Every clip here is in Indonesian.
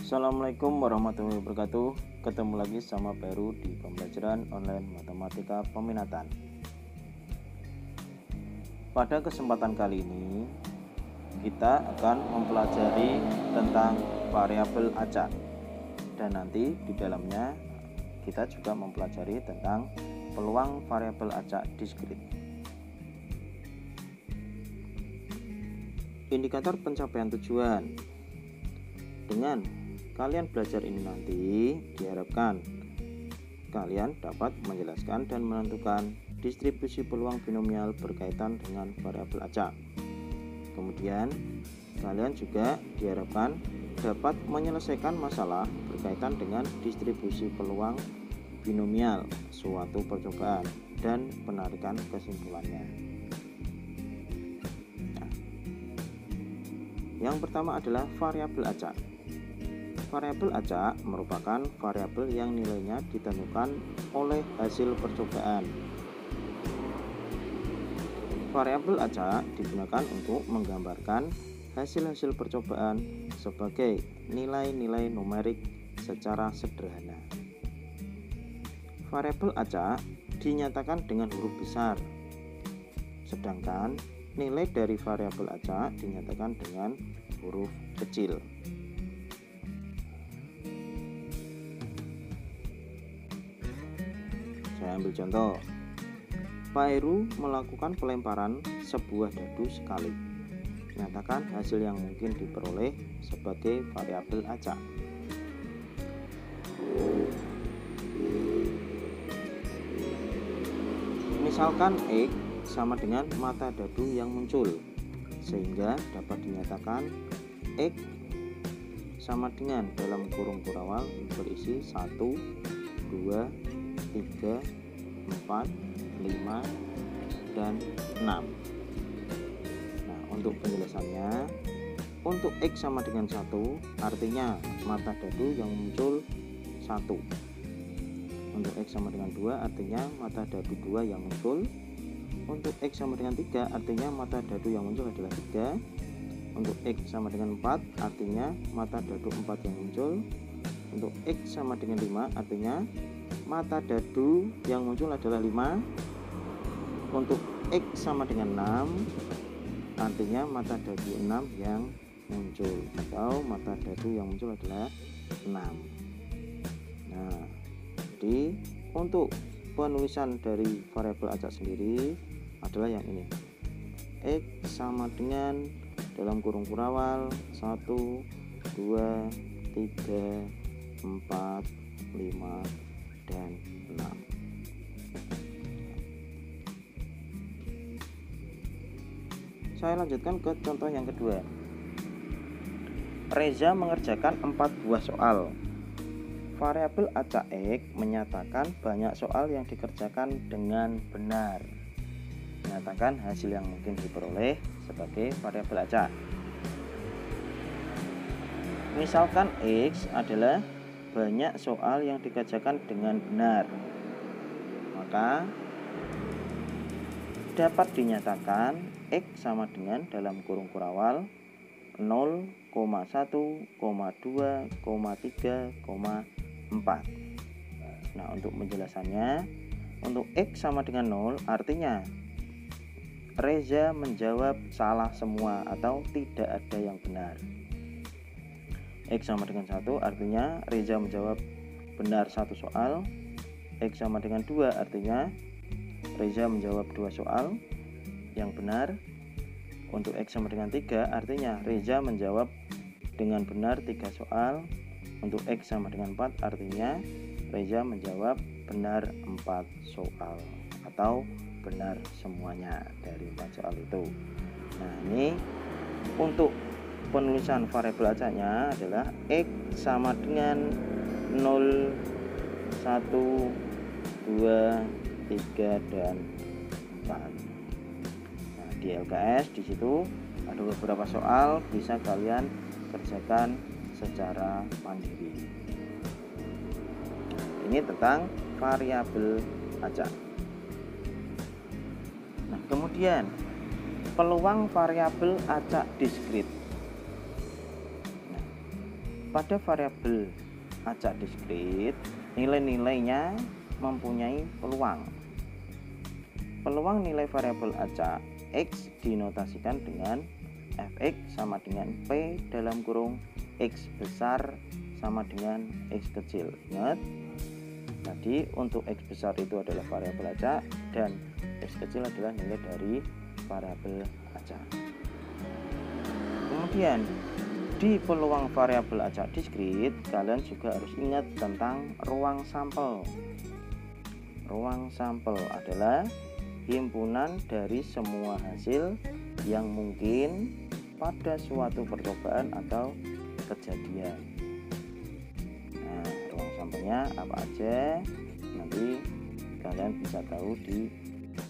Assalamualaikum warahmatullahi wabarakatuh. Ketemu lagi sama Peru di pembelajaran online matematika peminatan. Pada kesempatan kali ini kita akan mempelajari tentang variabel acak, dan nanti di dalamnya kita juga mempelajari tentang peluang variabel acak diskrit. Indikator pencapaian tujuan. Dengan kalian belajar ini nanti, diharapkan kalian dapat menjelaskan dan menentukan distribusi peluang binomial berkaitan dengan variabel acak. Kemudian, kalian juga diharapkan dapat menyelesaikan masalah berkaitan dengan distribusi peluang binomial suatu percobaan dan penarikan kesimpulannya. Nah, yang pertama adalah variabel acak. Variabel acak merupakan variabel yang nilainya ditentukan oleh hasil percobaan. Variabel acak digunakan untuk menggambarkan hasil-hasil percobaan sebagai nilai-nilai numerik secara sederhana. Variabel acak dinyatakan dengan huruf besar, sedangkan nilai dari variabel acak dinyatakan dengan huruf kecil. Saya ambil contoh. Pak Heru melakukan pelemparan sebuah dadu sekali. Nyatakan hasil yang mungkin diperoleh sebagai variabel acak. Misalkan X sama dengan mata dadu yang muncul, sehingga dapat dinyatakan X sama dengan dalam kurung kurawal berisi 1, 2, 3, 4, 5, dan 6. Nah, untuk penjelasannya, untuk X sama dengan 1 artinya mata dadu yang muncul 1. Untuk X sama dengan 2 artinya mata dadu 2 yang muncul. Untuk X sama dengan 3 artinya mata dadu yang muncul adalah 3. Untuk X sama dengan 4 artinya mata dadu 4 yang muncul. Untuk X sama dengan 5 artinya mata dadu yang muncul adalah 5. Untuk X sama dengan 6 artinya mata dadu 6 yang muncul, atau mata dadu yang muncul adalah 6. Nah, jadi untuk penulisan dari variabel acak sendiri adalah yang ini. X sama dengan dalam kurung kurawal 1, 2, 3, 4, 5, dan 6. Saya lanjutkan ke contoh yang kedua. Reza mengerjakan 4 buah soal. Variabel acak X menyatakan banyak soal yang dikerjakan dengan benar. Menyatakan hasil yang mungkin diperoleh sebagai variabel acak. Misalkan X adalah banyak soal yang dikerjakan dengan benar, maka dapat dinyatakan X sama dengan dalam kurung kurawal 0, 1, 2, 3, 4. Nah, untuk penjelasannya, untuk X sama dengan 0 artinya Reza menjawab salah semua atau tidak ada yang benar. X sama dengan 1 artinya Reza menjawab benar 1 soal. X sama dengan 2 artinya Reza menjawab 2 soal yang benar. Untuk X sama dengan 3 artinya Reza menjawab dengan benar 3 soal. Untuk X sama dengan 4 artinya Reza menjawab benar 4 soal atau benar semuanya dari 4 soal itu. Nah, ini untuk penulisan variabel acaknya adalah X sama dengan 0, 1, 2, 3, dan 4. Nah, di LKS di situ ada beberapa soal bisa kalian kerjakan secara mandiri. Ini tentang variabel acak. Nah, kemudian peluang variabel acak diskrit. pada variabel acak diskrit, nilai-nilainya mempunyai peluang. Peluang nilai variabel acak X dinotasikan dengan fx sama dengan P dalam kurung X besar sama dengan X kecil. Ingat, tadi untuk X besar itu adalah variabel acak dan X kecil adalah nilai dari variabel acak. Kemudian di peluang variabel acak diskrit, kalian juga harus ingat tentang ruang sampel. Ruang sampel adalah himpunan dari semua hasil yang mungkin pada suatu percobaan atau kejadian. Nah, ruang sampelnya apa aja? Nanti kalian bisa tahu di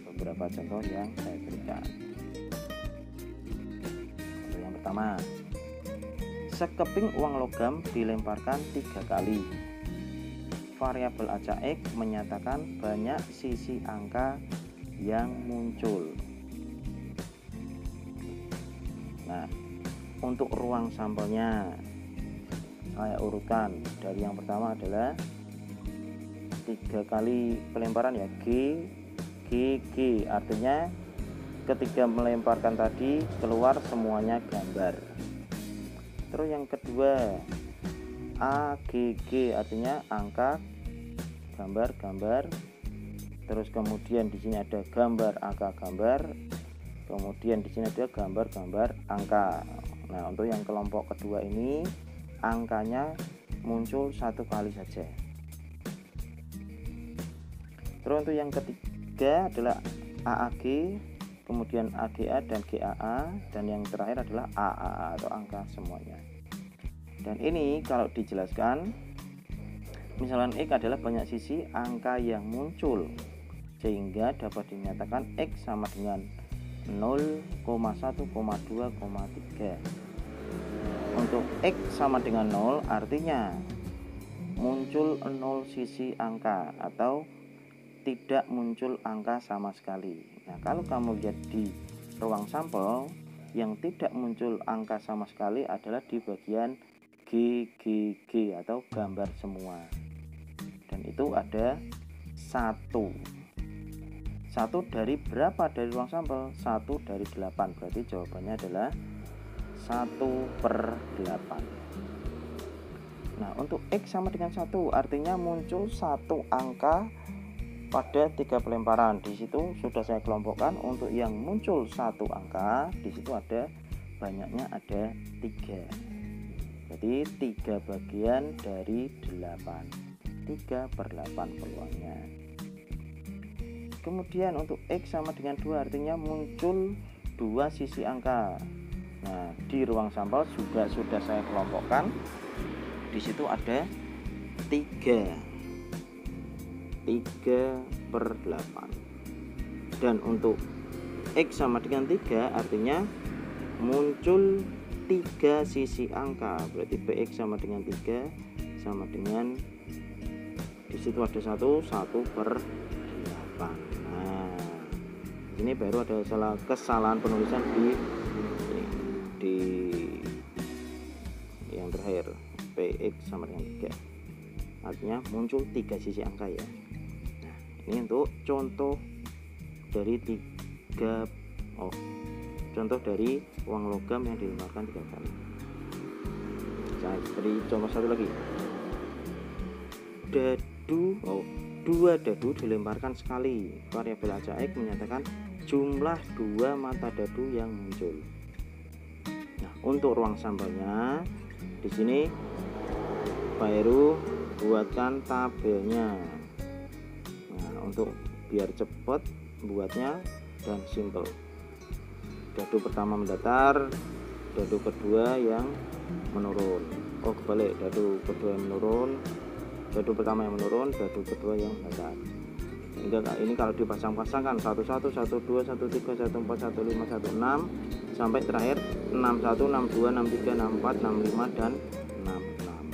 beberapa contoh yang saya berikan. Contoh yang pertama, sekeping uang logam dilemparkan 3 kali. Variabel acak X menyatakan banyak sisi angka yang muncul. Nah, untuk ruang sampelnya saya urutkan. Dari yang pertama adalah 3 kali pelemparan ya, G, G, G. Artinya ketika melemparkan tadi keluar semuanya gambar. Terus yang kedua A, G, G artinya angka, gambar, gambar. Terus kemudian di sini ada gambar, angka, gambar. Kemudian di sini ada gambar, gambar, angka. Nah, untuk yang kelompok kedua ini angkanya muncul 1 kali saja. Terus untuk yang ketiga adalah AAG, kemudian AGA dan GAA, dan yang terakhir adalah AAA atau angka semuanya. Dan ini kalau dijelaskan, misalkan X adalah banyak sisi angka yang muncul, sehingga dapat dinyatakan X sama dengan 0,1,2,3. Untuk X sama dengan 0 artinya muncul 0 sisi angka atau tidak muncul angka sama sekali. Nah, kalau kamu lihat di ruang sampel, yang tidak muncul angka sama sekali adalah di bagian G, G, G atau gambar semua. Dan itu ada 1. 1 dari berapa dari ruang sampel? 1 dari 8. Berarti jawabannya adalah 1/8. Nah, untuk X sama dengan 1 artinya muncul 1 angka pada 3 pelemparan. Di situ sudah saya kelompokkan. Untuk yang muncul 1 angka, di situ ada banyaknya ada 3. Jadi 3 bagian dari 8. 3/8 peluangnya. Kemudian untuk X sama dengan 2 artinya muncul 2 sisi angka. Nah, di ruang sampel juga sudah saya kelompokkan. Di situ ada 3/8. Dan untuk X sama dengan 3 artinya muncul 3 sisi angka. Berarti BX sama dengan 3 sama dengan di situ ada 1/8. Nah, ini baru ada kesalahan penulisan di yang terakhir, PX sama dengan 3 artinya muncul 3 sisi angka ya. Nah, ini untuk contoh dari contoh dari uang logam yang dilemparkan 3 kali. Saya beri contoh satu lagi. Dua dadu dilemparkan sekali. Variabel acak X menyatakan jumlah 2 mata dadu yang muncul. Nah, untuk ruang sampelnya di sini Pak Heru buatkan tabelnya. Nah, untuk biar cepat buatnya dan simple. Dadu pertama mendatar, dadu kedua yang menurun. Oh, kebalik, dadu kedua yang menurun, dadu pertama yang menurun, dadu kedua yang mendatar. Ini kalau dipasang-pasangkan 11, 12, 13, 14, 15, 16 sampai terakhir 61, 62, 63, 64, 65 dan 66.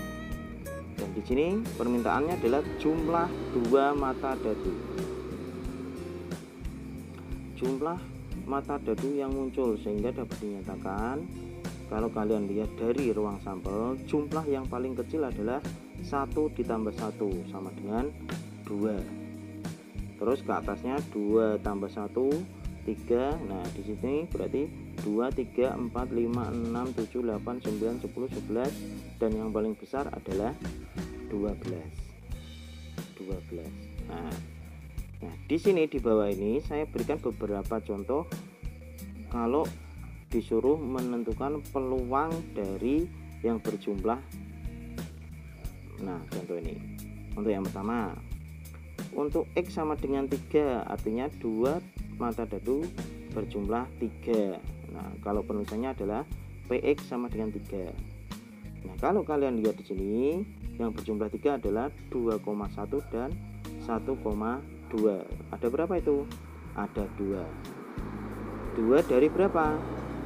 Dan di sini permintaannya adalah jumlah 2 mata dadu. Jumlah mata dadu yang muncul, sehingga dapat dinyatakan kalau kalian lihat dari ruang sampel, jumlah yang paling kecil adalah 1 ditambah 1 sama dengan 2. Terus ke atasnya 2 tambah 1 3. Nah di sini berarti 2 3 4 5 6 7 8 9 10 11 dan yang paling besar adalah 12. Nah di sini di bawah ini saya berikan beberapa contoh kalau disuruh menentukan peluang dari yang berjumlah. Nah contoh ini untuk yang pertama, untuk X sama dengan 3 artinya 2 mata dadu berjumlah 3. Nah kalau penulisannya adalah PX sama dengan 3. Nah kalau kalian lihat di sini yang berjumlah 3 adalah 2,1 dan 1,2. Ada berapa itu? Ada 2 dari berapa?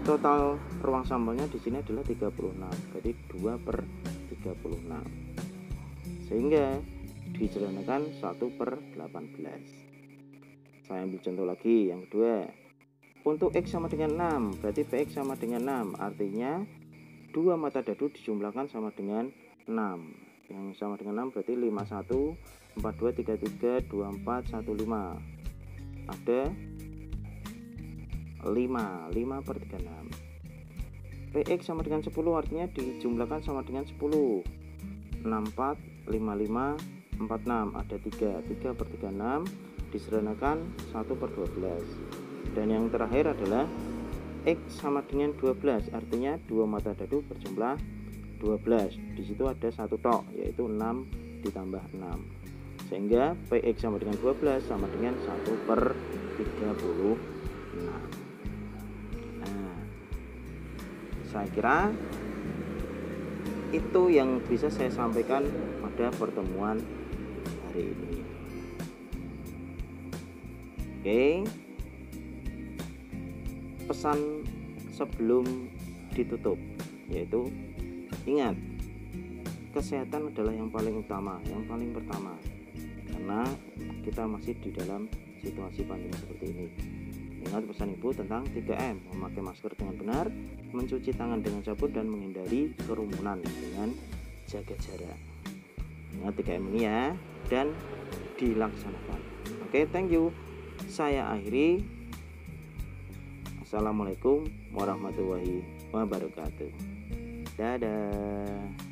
Total ruang sampelnya di sini adalah 36. Berarti 2/36. Sehingga disederhanakan 1/18. Saya ambil contoh lagi yang kedua. Untuk X sama dengan 6, berarti PX sama dengan 6. Artinya 2 mata dadu dijumlahkan sama dengan 6. Yang sama dengan 6 berarti 51 42 33 24 15. Ada 5/36. PX sama dengan 10 artinya dijumlahkan sama dengan 10. 64 55 46 ada 3/36 disederhanakan 1/12. Dan yang terakhir adalah X sama dengan 12 artinya 2 mata dadu berjumlah 12. Di situ ada 1 tok yaitu 6 ditambah 6. Sehingga PX sama dengan 12 sama dengan 1/36. Nah, saya kira itu yang bisa saya sampaikan pada pertemuan hari ini. Oke, pesan sebelum ditutup yaitu ingat, kesehatan adalah yang paling utama, yang paling pertama, karena kita masih di dalam situasi pandemi seperti ini. Ingat pesan ibu tentang 3M, memakai masker dengan benar, mencuci tangan dengan sabun, dan menghindari kerumunan dengan jaga jarak. Ingat 3M ini ya, dan dilaksanakan. Oke, thank you. Saya akhiri. Assalamualaikum warahmatullahi wabarakatuh. Dadah.